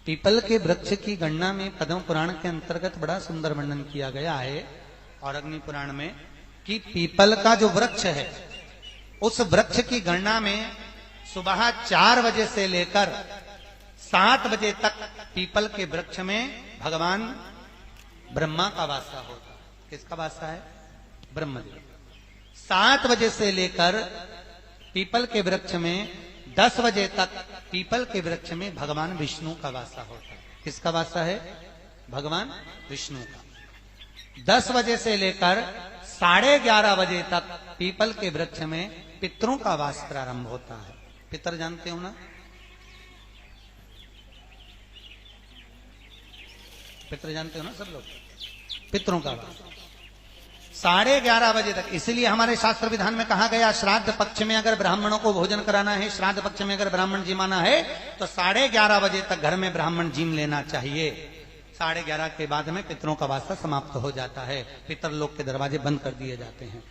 People के वृक्ष की गणना में पद्म पुराण के अंतर्गत बड़ा सुंदर वर्णन किया गया है और अग्नि पुराण में कि पीपल का जो वृक्ष है उस वृक्ष की गणना में सुबह 4 बजे से लेकर 7 बजे तक पीपल के वृक्ष में भगवान ब्रह्मा का वासा होता है। किसका वासा है? ब्रह्मदेव। 7 बजे से लेकर पीपल के वृक्ष में 10 बजे तक पीपल के वृक्ष में भगवान विष्णु का वासा होता है। किसका वासा है? भगवान विष्णु का। 10 बजे से लेकर 11:30 बजे तक पीपल के वृक्ष में पितरों का वास प्रारंभ होता है। पितर जानते हो ना? पितर जानते हो ना सब लोग? पितरों का वास 11:30 बजे तक। इसलिए हमारे शास्त्र विधान में कहा गया श्राद्ध पक्ष में अगर ब्राह्मणों को भोजन कराना है, श्राद्ध पक्ष में अगर ब्राह्मण जिमाना है तो 11:30 बजे तक घर में ब्राह्मण जिम लेना चाहिए। 11:30 के बाद में पितरों का वास्ता समाप्त हो जाता है, पितर लोक के दरवाजे बंद कर दिए जाते हैं।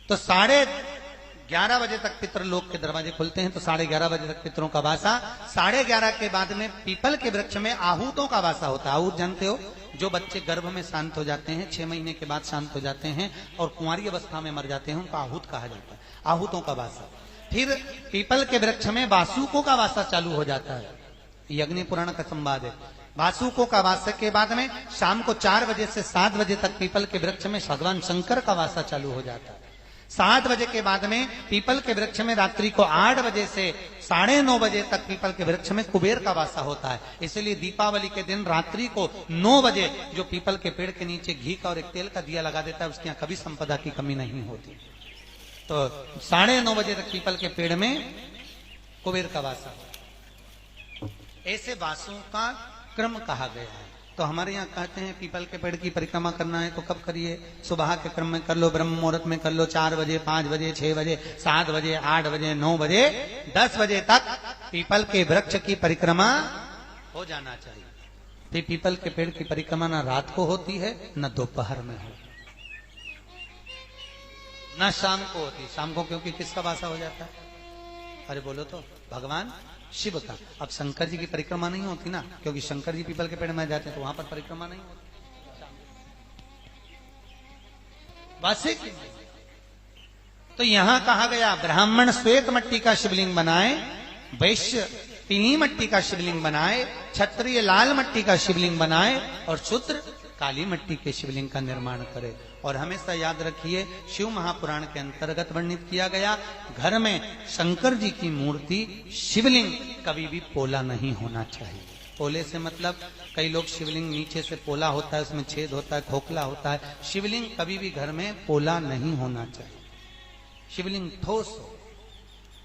तो 11:30 बजे तक पितर लोक के दरवाजे खुलते हैं, तो 11:30 बजे तक पितरों का वासा। 11:30 के बाद में पीपल के वृक्ष में आहूतों का वासा होता है। आहूत जानते हो? जो बच्चे गर्भ में शांत हो जाते हैं, 6 महीने के बाद शांत हो जाते हैं और कुंवारी अवस्था में मर जाते हैं, उनका आहूत कहा जाता है। आहूतों का वासा। फिर पीपल के वृक्ष में वासुकों का वासा चालू हो जाता है। ये अग्नि पुराण का संवाद है। वासुकों का वासा के बाद में शाम को 4 बजे से 7 बजे तक पीपल के वृक्ष में भगवान शंकर का वासा चालू हो जाता है। 7 बजे के बाद में पीपल के वृक्ष में रात्रि को 8 बजे से 9:30 बजे तक पीपल के वृक्ष में कुबेर का वासा होता है। इसलिए दीपावली के दिन रात्रि को 9 बजे जो पीपल के पेड़ के नीचे घी का और एक तेल का दिया लगा देता है, उसके यहाँ कभी संपदा की कमी नहीं होती। तो 9:30 बजे तक पीपल के पेड़ में कुबेर का वासा होता है। ऐसे वासों का क्रम कहा गया है। तो हमारे यहाँ कहते हैं पीपल के पेड़ की परिक्रमा करना है तो कब करिए? सुबह के क्रम में कर लो, ब्रह्म मुहूर्त में कर लो, 4 बजे, 5 बजे, 6 बजे, 7 बजे, 8 बजे, 9 बजे, 10 बजे तक पीपल के वृक्ष की परिक्रमा हो जाना चाहिए। तो पीपल के पेड़ की परिक्रमा न रात को होती है न दोपहर में हो, न शाम को होती। शाम को क्योंकि किसका वासा हो जाता है? अरे बोलो तो, भगवान शिव का। अब शंकर जी की परिक्रमा नहीं होती ना, क्योंकि शंकर जी पीपल के पेड़ में जाते हैं तो वहां पर परिक्रमा नहीं होती। वासे तो यहां कहा गया ब्राह्मण श्वेत मट्टी का शिवलिंग बनाए, वैश्य पीली मट्टी का शिवलिंग बनाए, क्षत्रिय लाल मट्टी का शिवलिंग बनाए और शूद्र काली मट्टी के शिवलिंग का निर्माण करे। और हमेशा याद रखिए शिव महापुराण के अंतर्गत वर्णित किया गया, घर में शंकर जी की मूर्ति शिवलिंग कभी भी पोला नहीं होना चाहिए। पोले से मतलब कई लोग शिवलिंग नीचे से पोला होता है, उसमें छेद होता है, खोखला होता है। शिवलिंग कभी भी घर में पोला नहीं होना चाहिए, शिवलिंग ठोस हो।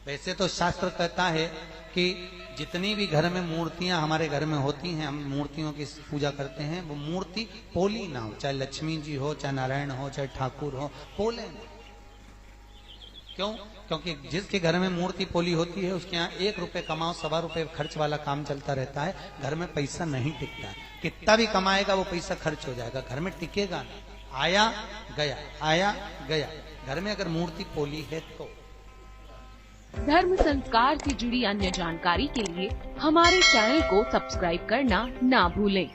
वैसे तो शास्त्र कहता है कि जितनी भी घर में मूर्तियां हमारे घर में होती हैं, हम मूर्तियों की पूजा करते हैं, वो मूर्ति पोली ना हो, चाहे लक्ष्मी जी हो, चाहे नारायण हो, चाहे ठाकुर हो, पोले ना। क्यों? क्योंकि जिसके घर में मूर्ति पोली होती है उसके यहाँ 1 रुपए कमाओ 1.25 रुपए खर्च वाला काम चलता रहता है। घर में पैसा नहीं टिकता है, कितना भी कमाएगा वो पैसा खर्च हो जाएगा, घर में टिकेगा नहीं। आया गया, आया गया। घर में अगर मूर्ति पोली है तो। धर्म संस्कार से जुड़ी अन्य जानकारी के लिए हमारे चैनल को सब्सक्राइब करना ना भूलें।